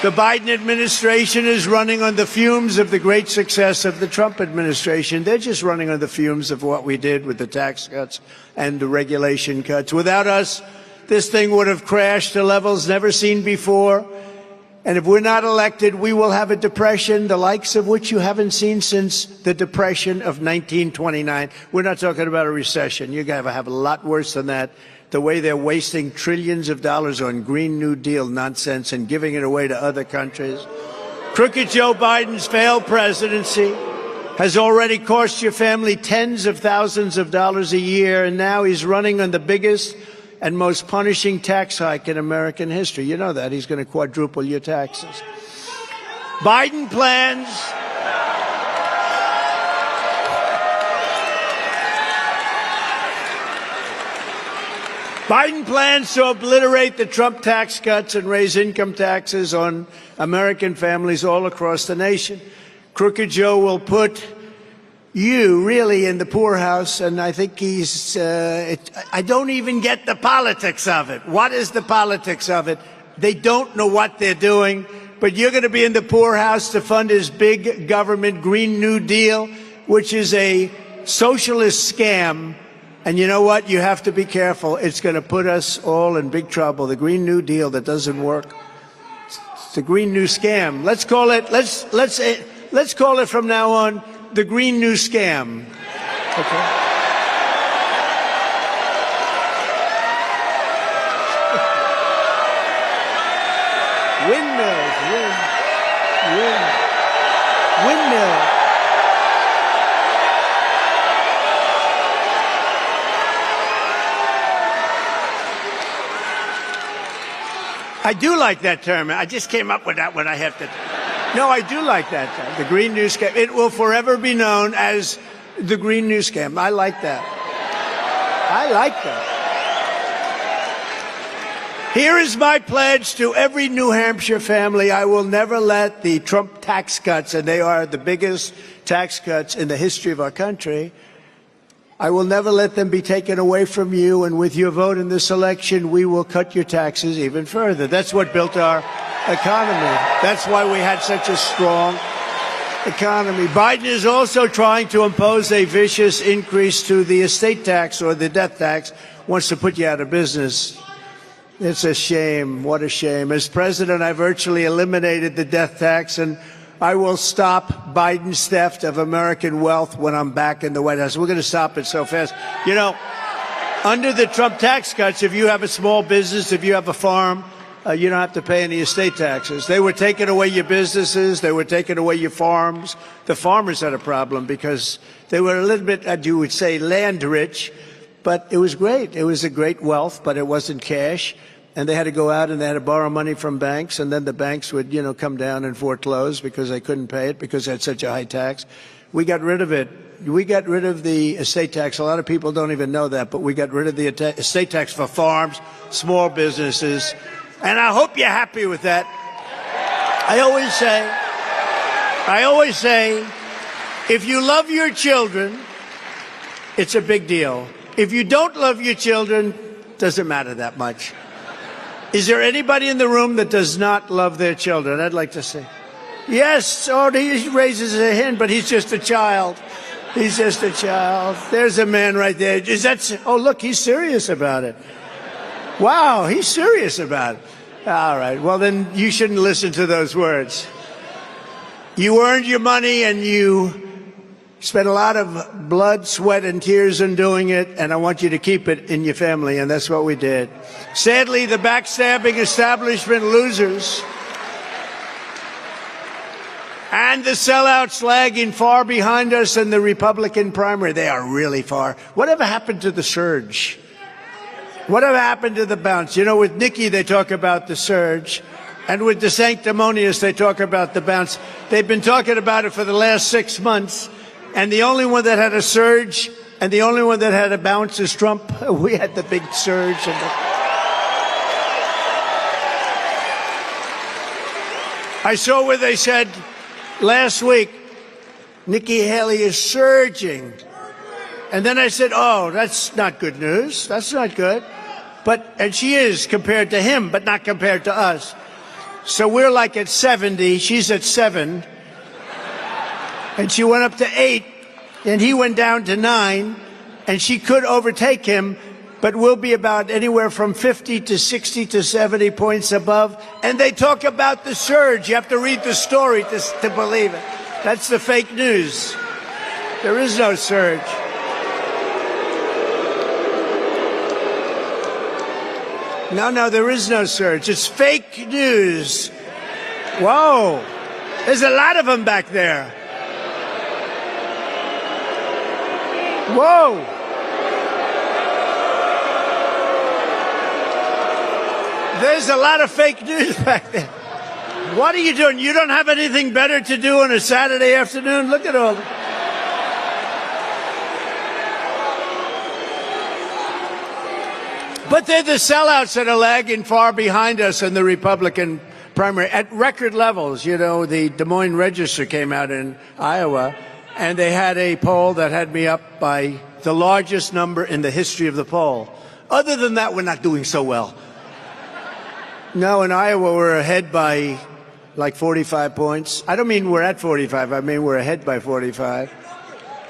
The Biden administration is running on the fumes of the great success of the Trump administration. They're just running on the fumes of what we did with the tax cuts and the regulation cuts. Without us, this thing would have crashed to levels never seen before. And if we're not elected, we will have a depression, the likes of which you haven't seen since the Depression of 1929. We're not talking about a recession. You're going to have a lot worse than that. The way they're wasting trillions of dollars on Green New Deal nonsense and giving it away to other countries. Crooked Joe Biden's failed presidency has already cost your family tens of thousands of dollars a year, and now he's running on the biggest and most punishing tax hike in American history. You know that. He's going to quadruple your taxes. Biden plans to obliterate the Trump tax cuts and raise income taxes on American families all across the nation. Crooked Joe will put you really in the poorhouse, and I think I don't even get the politics of it. What is the politics of it? They don't know what they're doing, but you're going to be in the poorhouse to fund his big government Green New Deal, which is a socialist scam. And you know what? You have to be careful. It's going to put us all in big trouble. The Green New Deal that doesn't work. It's the Green New Scam. Let's call it from now on the Green New Scam. Okay. Windmills. I do like that term. I just came up with that one. I have to. No, I do like that term. The Green New Scam. It will forever be known as the Green New Scam. I like that. I like that. Here is my pledge to every New Hampshire family. I will never let the Trump tax cuts, and they are the biggest tax cuts in the history of our country, I will never let them be taken away from you, and with your vote in this election, we will cut your taxes even further. That's what built our economy. That's why we had such a strong economy. Biden is also trying to impose a vicious increase to the estate tax or the death tax, wants to put you out of business. It's a shame. What a shame. As president, I virtually eliminated the death tax, and I will stop Biden's theft of American wealth when I'm back in the White House. We're going to stop it so fast. You know, under the Trump tax cuts, if you have a small business, if you have a farm, you don't have to pay any estate taxes. They were taking away your businesses. They were taking away your farms. The farmers had a problem because they were a little bit, as you would say, land rich, but it was great. It was a great wealth, but it wasn't cash. And they had to go out and they had to borrow money from banks, and then the banks would, come down and foreclose because they couldn't pay it because they had such a high tax. We got rid of it. We got rid of the estate tax. A lot of people don't even know that, but we got rid of the estate tax for farms, small businesses, and I hope you're happy with that. I always say, if you love your children, it's a big deal. If you don't love your children, it doesn't matter that much. Is there anybody in the room that does not love their children? I'd like to say. Yes. Oh, he raises a hand, but he's just a child. He's just a child. There's a man right there. Oh, look, he's serious about it. Wow, he's serious about it. All right. Well, then you shouldn't listen to those words. You earned your money and you spent a lot of blood, sweat, and tears in doing it, and I want you to keep it in your family, and that's what we did. Sadly, the backstabbing establishment losers and the sellouts lagging far behind us in the Republican primary. They are really far. Whatever happened to the surge? Whatever happened to the bounce? You know, with Nikki, they talk about the surge. And with the sanctimonious, they talk about the bounce. They've been talking about it for the last 6 months. And the only one that had a surge and the only one that had a bounce is Trump. We had the big surge. I saw where they said last week, Nikki Haley is surging. And then I said, oh, that's not good news. That's not good. And she is compared to him, but not compared to us. So we're like at 70, she's at 7, and she went up to 8, and he went down to 9, and she could overtake him, but we'll be about anywhere from 50 to 60 to 70 points above. And they talk about the surge. You have to read the story to believe it. That's the fake news. There is no surge. No, there is no surge. It's fake news. Whoa. There's a lot of them back there. Whoa. There's a lot of fake news back there. What are you doing? You don't have anything better to do on a Saturday afternoon? Look at all this. But they're the sellouts that are lagging far behind us in the Republican primary at record levels. You know, the Des Moines Register came out in Iowa, and they had a poll that had me up by the largest number in the history of the poll. Other than that, we're not doing so well. No, in Iowa, we're ahead by like 45 points. I don't mean we're at 45. I mean we're ahead by 45.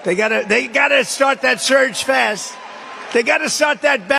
They gotta start that surge fast. They gotta start that